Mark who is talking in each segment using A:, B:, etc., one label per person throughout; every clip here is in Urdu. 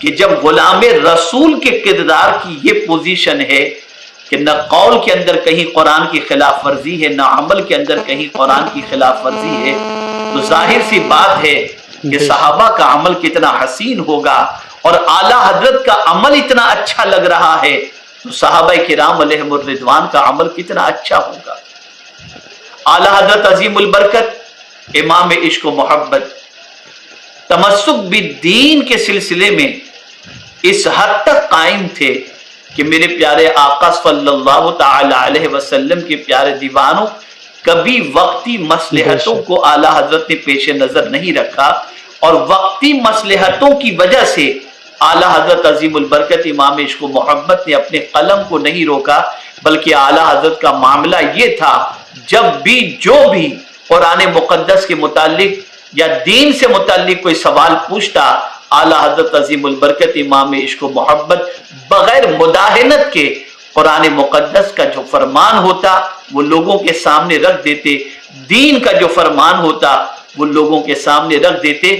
A: کہ جب غلام رسول کے کردار کی یہ پوزیشن ہے کہ نہ قول کے اندر کہیں قرآن کی خلاف ورزی ہے، نہ عمل کے اندر کہیں قرآن کی خلاف ورزی ہے، تو ظاہر سی بات ہے کہ صحابہ کا عمل کتنا حسین ہوگا، اور اعلیٰ حضرت کا عمل اتنا اچھا لگ رہا ہے تو صحابہ کرام علیہم الرضوان کا عمل کتنا اچھا ہوگا۔ اعلیٰ حضرت عظیم البرکت امام عشق و محبت تمسک بالدین کے سلسلے میں اس حد تک قائم تھے کہ میرے پیارے آقا صلی اللہ تعالی علیہ وسلم کے پیارے دیوانوں کبھی وقتی مصلحتوں کو اعلیٰ حضرت نے پیش نظر نہیں رکھا، اور وقتی مصلحتوں کی وجہ سے اعلیٰ حضرت عظیم البرکت امام عشق و محبت نے اپنے قلم کو نہیں روکا، بلکہ اعلیٰ حضرت کا معاملہ یہ تھا جب بھی جو بھی قرآن مقدس کے متعلق یا دین سے متعلق کوئی سوال پوچھتا، اعلیٰ حضرت عظیم البرکت امام عشق و محبت بغیر مداہنت کے قرآن مقدس کا جو فرمان ہوتا وہ لوگوں کے سامنے رکھ دیتے، دین کا جو فرمان ہوتا وہ لوگوں کے سامنے رکھ دیتے،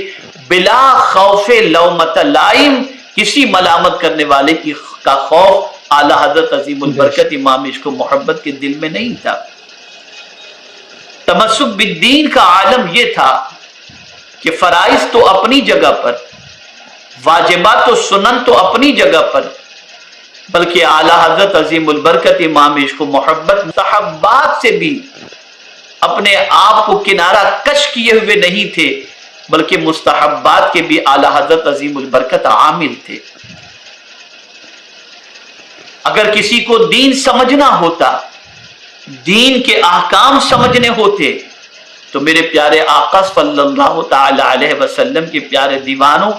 A: بلا خوف لومۃ لائم، کسی ملامت کرنے والے کا خوف اعلیٰ حضرت عظیم البرکت امام عشق و محبت کے دل میں نہیں تھا۔ تمسک بالدین کا عالم یہ تھا کہ فرائض تو اپنی جگہ پر، واجبات و سنن تو اپنی جگہ پر، بلکہ اعلیٰ حضرت عظیم البرکت امام عشق و محبت مستحبات سے بھی اپنے آپ کو کنارہ کش کیے ہوئے نہیں تھے، بلکہ مستحبات کے بھی اعلیٰ حضرت عظیم البرکت عامل تھے۔ اگر کسی کو دین سمجھنا ہوتا، دین کے احکام سمجھنے ہوتے، تو میرے پیارے آقا صلی اللہ تعالی علیہ وسلم کے پیارے دیوانوں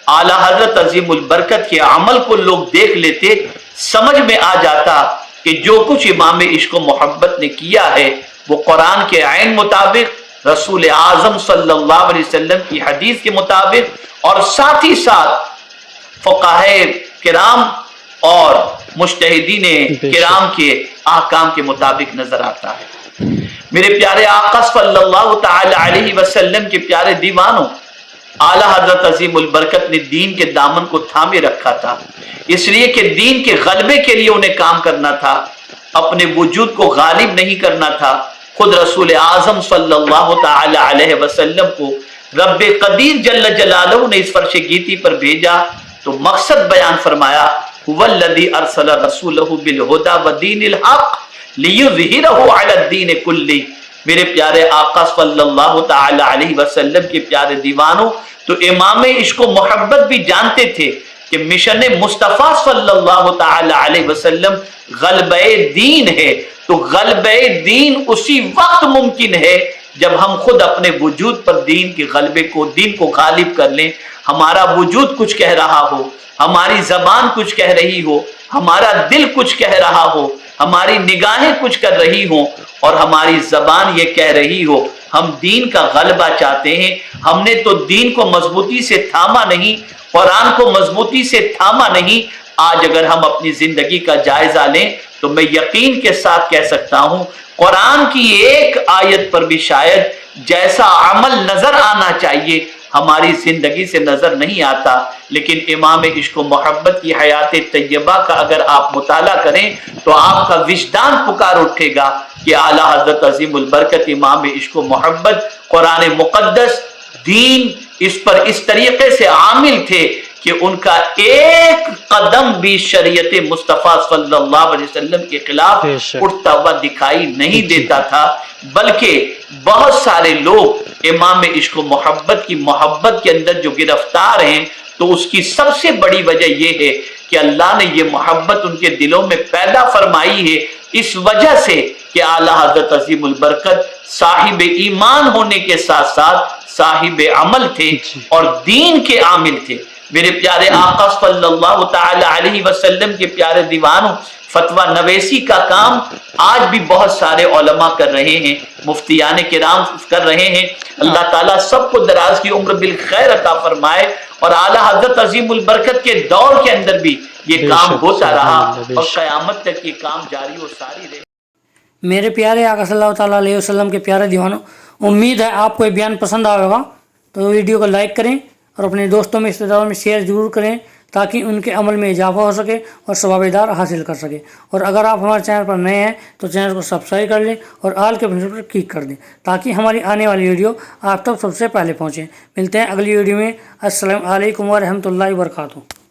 A: اعلیٰ حضرت عظیم البرکت کے عمل کو لوگ دیکھ لیتے، سمجھ میں آ جاتا کہ جو کچھ امام عشق و محبت نے کیا ہے وہ قرآن کے عین مطابق، رسول اعظم صلی اللہ علیہ وسلم کی حدیث کے مطابق، اور ساتھ ہی ساتھ فقہاء کرام اور مجتہدین کرام کے احکام کے مطابق نظر آتا ہے۔ میرے پیارے آقا صلی اللہ تعالی علیہ وسلم کے پیارے دیوانوں، اعلیٰ حضرت عظیم البرکت نے دین کے دامن کو تھامے رکھا تھا، اس لیے کہ دین کے غلبے کے لیے انہیں کام کرنا تھا، اپنے وجود کو غالب نہیں کرنا تھا۔ خود رسول اعظم صلی اللہ تعالی علیہ وسلم کو رب قدیر جل جلالہ نے اس فرش گیتی پر بھیجا تو مقصد بیان فرمایا، هو الذی ارسل رسولہ بالہدی ودین الحق لیظہرہ علی الدین کلہ۔ میرے پیارے آقا صلی اللہ تعالی علیہ وسلم کے پیارے دیوانوں، تو امام عشق و محبت بھی جانتے تھے کہ مشن مصطفیٰ صلی اللہ تعالی علیہ وسلم غلبہ دین ہے، تو غلبہ دین اسی وقت ممکن ہے جب ہم خود اپنے وجود پر دین کے غلبے کو، دین کو غالب کر لیں۔ ہمارا وجود کچھ کہہ رہا ہو، ہماری زبان کچھ کہہ رہی ہو، ہمارا دل کچھ کہہ رہا ہو، ہماری نگاہیں کچھ کر رہی ہوں، اور ہماری زبان یہ کہہ رہی ہو ہم دین کا غلبہ چاہتے ہیں۔ ہم نے تو دین کو مضبوطی سے تھاما نہیں، قرآن کو مضبوطی سے تھاما نہیں۔ آج اگر ہم اپنی زندگی کا جائزہ لیں تو میں یقین کے ساتھ کہہ سکتا ہوں قرآن کی ایک آیت پر بھی شاید جیسا عمل نظر آنا چاہیے ہماری زندگی سے نظر نہیں آتا، لیکن امام عشق و محبت کی حیات طیبہ کا اگر آپ مطالعہ کریں تو آپ کا وجدان پکار اٹھے گا کہ اعلیٰ حضرت عظیم البرکت امام عشق و محبت قرآن مقدس، دین، اس پر اس طریقے سے عامل تھے کہ ان کا ایک قدم بھی شریعت مصطفیٰ صلی اللہ علیہ وسلم کے خلاف اٹھتا ہوا دکھائی نہیں دیتا تھا، بلکہ بہت سارے لوگ امام عشق و محبت کی محبت کے اندر جو گرفتار ہیں تو اس کی سب سے بڑی وجہ یہ ہے کہ اللہ نے یہ محبت ان کے دلوں میں پیدا فرمائی ہے، اس وجہ سے کہ اعلیٰ حضرت عظیم البرکت صاحب ایمان ہونے کے ساتھ ساتھ صاحب عمل تھے اور دین کے عامل تھے۔ میرے پیارے آقا صلی اللہ تعالی علیہ وسلم کے پیارے دیوانوں، فتویٰ نویسی کا کام آج بھی بہت سارے علماء کر رہے ہیں، مفتیان کرام کر رہے ہیں۔ اللہ تعالیٰ سب کو دراز کی عمر بالخیر عطا فرمائے، اور اعلیٰ حضرت عظیم البرکت کے دور کے اندر بھی یہ کام ہوتا رہا اور قیامت تک یہ کام جاری و ساری رہے۔
B: میرے پیارے آقا صلی اللہ تعالیٰ علیہ وسلم کے پیارے دیوانوں، امید ہے آپ کو یہ بیان پسند آئے گا، تو ویڈیو کو لائک کریں اور اپنے دوستوں میں رشتہ داروں میں شیئر ضرور کریں تاکہ ان کے عمل میں اضافہ ہو سکے اور ثواب دار حاصل کر سکے۔ اور اگر آپ ہمارے چینل پر نئے ہیں تو چینل کو سبسکرائب کر لیں اور آل کے بٹن پر کلک کر دیں تاکہ ہماری آنے والی ویڈیو آپ تک سب سے پہلے پہنچے۔ ملتے ہیں اگلی ویڈیو میں۔ السلام علیکم ورحمۃ اللہ وبرکاتہ۔